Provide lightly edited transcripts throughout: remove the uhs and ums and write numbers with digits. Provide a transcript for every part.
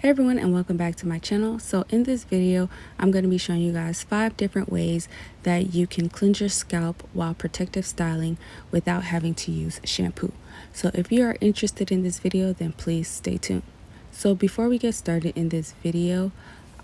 Hey everyone, and welcome back to my channel. So in this video I'm going to be showing you guys 5 different ways that you can cleanse your scalp while protective styling without having to use shampoo. So if you are interested in this video, then please stay tuned. So before we get started in this video,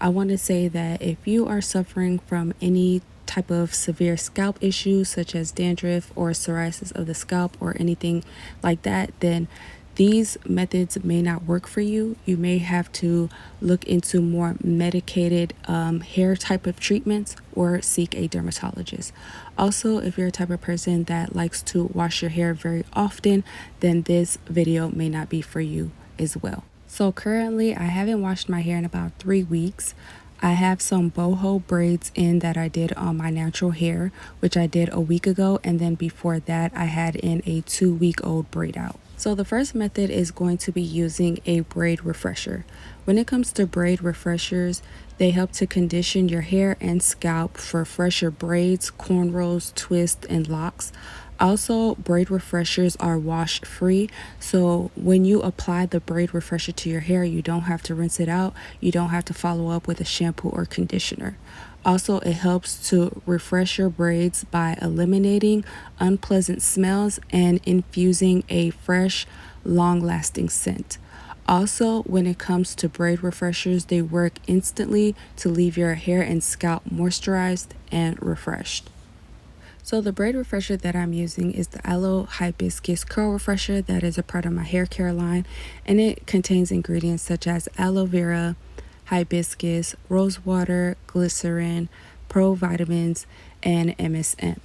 I want to say that if you are suffering from any type of severe scalp issues such as dandruff or psoriasis of the scalp or anything like that, then these methods may not work for you. You may have to look into more medicated hair type of treatments or seek a dermatologist. Also, if you're a type of person that likes to wash your hair very often, then this video may not be for you as well. So currently I haven't washed my hair in about 3 weeks. I have some boho braids in that I did on my natural hair, which I did a week ago, and then before that I had in a 2-week-old braid out. So the first method is going to be using a braid refresher. When it comes to braid refreshers, they help to condition your hair and scalp for fresher braids, cornrows, twists, and locks. Also, braid refreshers are wash free, so when you apply the braid refresher to your hair, you don't have to rinse it out. You don't have to follow up with a shampoo or conditioner. Also, it helps to refresh your braids by eliminating unpleasant smells and infusing a fresh, long-lasting scent. Also, when it comes to braid refreshers, they work instantly to leave your hair and scalp moisturized and refreshed. So the braid refresher that I'm using is the Aloe Hibiscus Curl Refresher that is a part of my hair care line, and it contains ingredients such as aloe vera, hibiscus, rose water, glycerin, provitamins, and MSM.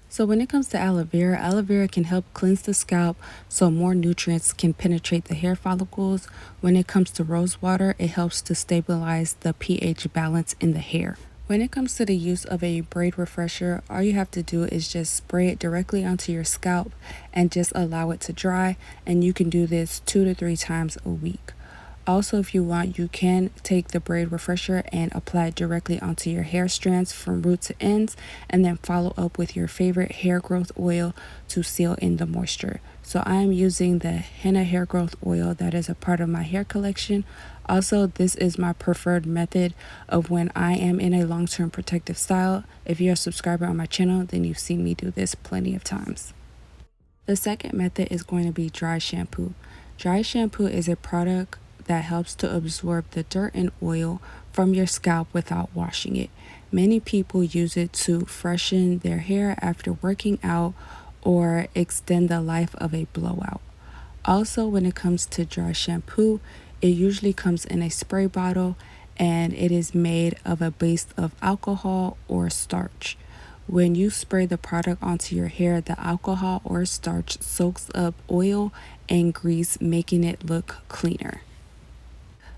So when it comes to aloe vera can help cleanse the scalp so more nutrients can penetrate the hair follicles. When it comes to rose water, it helps to stabilize the pH balance in the hair. When it comes to the use of a braid refresher, all you have to do is just spray it directly onto your scalp and just allow it to dry, and you can do this 2 to 3 times a week. Also, if you want, you can take the braid refresher and apply it directly onto your hair strands from root to ends, and then follow up with your favorite hair growth oil to seal in the moisture. So I am using the henna hair growth oil that is a part of my hair collection. Also, this is my preferred method of when I am in a long-term protective style. If you're a subscriber on my channel, then you've seen me do this plenty of times. The second method is going to be dry shampoo. Dry shampoo is a product that helps to absorb the dirt and oil from your scalp without washing it. Many people use it to freshen their hair after working out or extend the life of a blowout. Also, when it comes to dry shampoo, it usually comes in a spray bottle, and it is made of a base of alcohol or starch. When you spray the product onto your hair, the alcohol or starch soaks up oil and grease, making it look cleaner.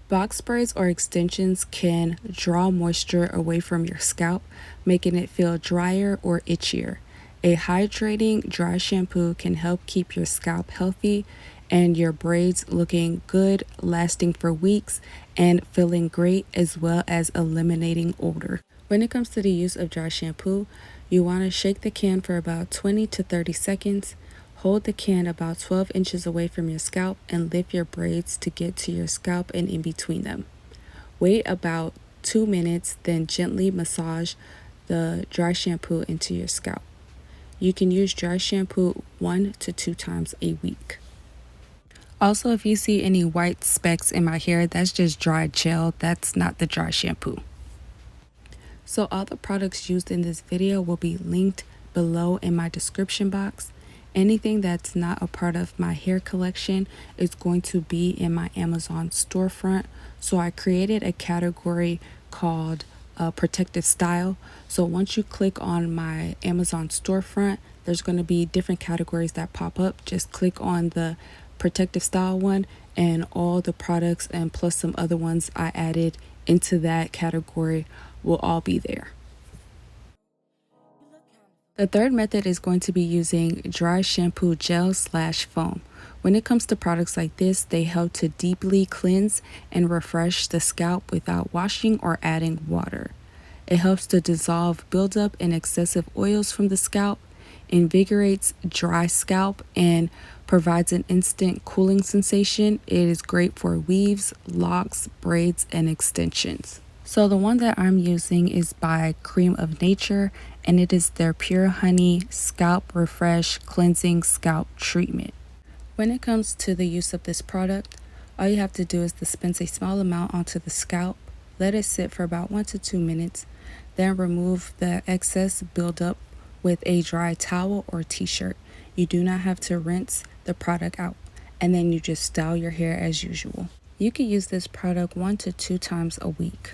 Box sprays or extensions can draw moisture away from your scalp, making it feel drier or itchier. A hydrating dry shampoo can help keep your scalp healthy and your braids looking good, lasting for weeks, and feeling great, as well as eliminating odor. When it comes to the use of dry shampoo, you want to shake the can for about 20 to 30 seconds. Hold the can about 12 inches away from your scalp and lift your braids to get to your scalp and in between them. Wait about 2 minutes, then gently massage the dry shampoo into your scalp. You can use dry shampoo 1 to 2 times a week. Also, if you see any white specks in my hair, that's just dried gel. That's not the dry shampoo. So all the products used in this video will be linked below in my description box. Anything that's not a part of my hair collection is going to be in my Amazon storefront. So I created a category called protective style. So once you click on my Amazon storefront, there's going to be different categories that pop up. Just click on the protective style one, and all the products and plus some other ones I added into that category will all be there. The third method is going to be using dry shampoo gel/foam. When it comes to products like this, they help to deeply cleanse and refresh the scalp without washing or adding water. It helps to dissolve buildup and excessive oils from the scalp, invigorates dry scalp and provides an instant cooling sensation. It is great for weaves, locks, braids, and extensions. So the one that I'm using is by Cream of Nature, and it is their Pure Honey Scalp Refresh Cleansing Scalp Treatment. When it comes to the use of this product, all you have to do is dispense a small amount onto the scalp, let it sit for about 1 to 2 minutes, then remove the excess buildup with a dry towel or t-shirt. You do not have to rinse the product out, and then you just style your hair as usual. You can use this product 1 to 2 times a week.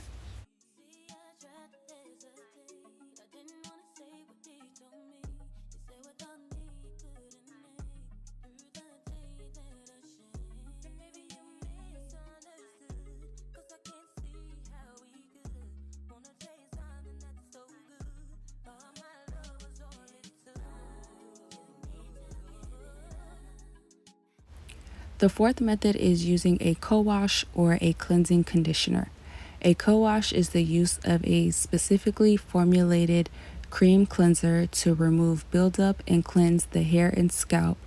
The fourth method is using a CoWash or a cleansing conditioner. A CoWash is the use of a specifically formulated cream cleanser to remove buildup and cleanse the hair and scalp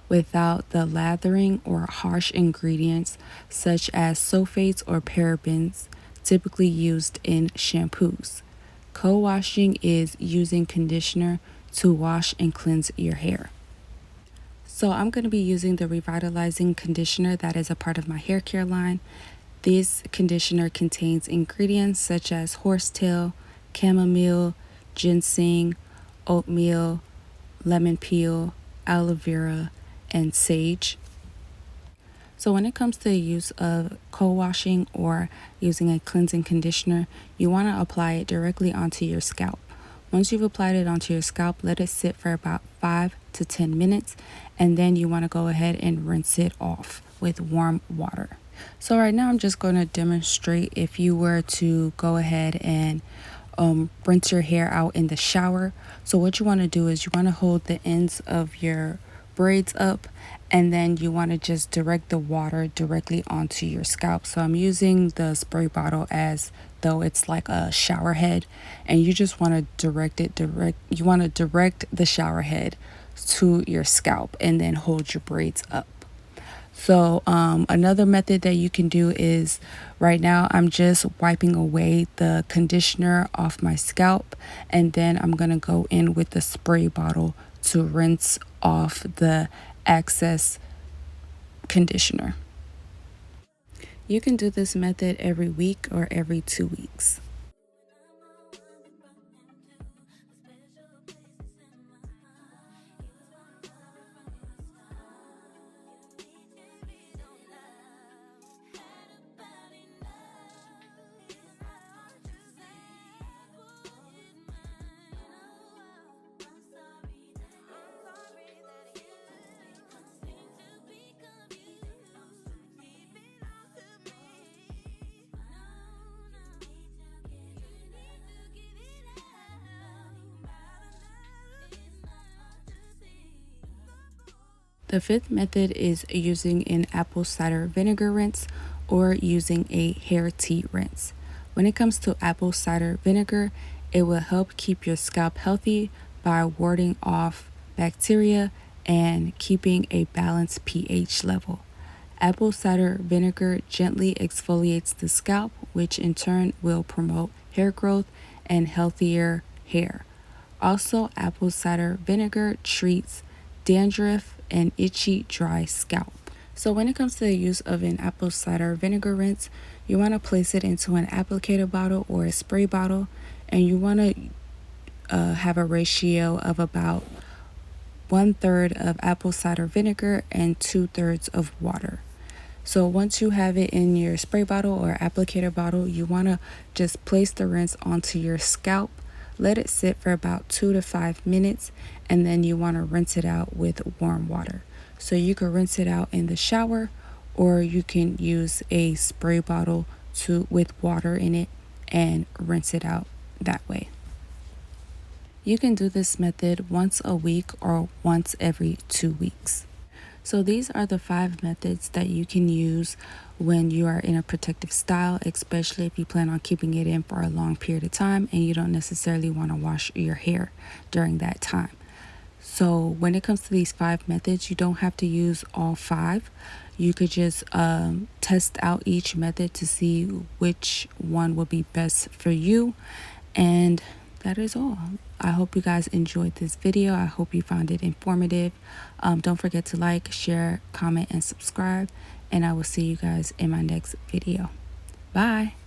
without the lathering or harsh ingredients such as sulfates or parabens typically used in shampoos. Co-washing is using conditioner to wash and cleanse your hair. So I'm going to be using the revitalizing conditioner that is a part of my hair care line. This conditioner contains ingredients such as horsetail, chamomile, ginseng, oatmeal, lemon peel, aloe vera, and sage. So when it comes to the use of co-washing or using a cleansing conditioner, you want to apply it directly onto your scalp. Once you've applied it onto your scalp, let it sit for about 5 to 10 minutes, and then you want to go ahead and rinse it off with warm water. So right now I'm just going to demonstrate if you were to go ahead and rinse your hair out in the shower. So what you want to do is you want to hold the ends of your braids up, and then you want to just direct the water directly onto your scalp. So I'm using the spray bottle as though it's like a shower head, and you just want to direct the shower head to your scalp and then hold your braids up. So another method that you can do is, right now I'm just wiping away the conditioner off my scalp, and then I'm going to go in with the spray bottle to rinse off the excess conditioner. You can do this method every week or every 2 weeks. The fifth method is using an apple cider vinegar rinse or using a hair tea rinse. When it comes to apple cider vinegar, it will help keep your scalp healthy by warding off bacteria and keeping a balanced pH level. Apple cider vinegar gently exfoliates the scalp, which in turn will promote hair growth and healthier hair. Also, apple cider vinegar treats dandruff and itchy, dry scalp. So when it comes to the use of an apple cider vinegar rinse, you want to place it into an applicator bottle or a spray bottle, and you want to have a ratio of about 1/3 of apple cider vinegar and 2/3 of water. So once you have it in your spray bottle or applicator bottle, you want to just place the rinse onto your scalp. Let it sit for about 2 to 5 minutes, and then you want to rinse it out with warm water. So you can rinse it out in the shower, or you can use a spray bottle with water in it and rinse it out that way. You can do this method once a week or once every 2 weeks. So these are the 5 methods that you can use when you are in a protective style, especially if you plan on keeping it in for a long period of time and you don't necessarily want to wash your hair during that time. So when it comes to these 5 methods, you don't have to use all 5. You could just test out each method to see which one will be best for you. And that is all. I hope you guys enjoyed this video. I hope you found it informative. Don't forget to like, share, comment, and subscribe. And I will see you guys in my next video. Bye.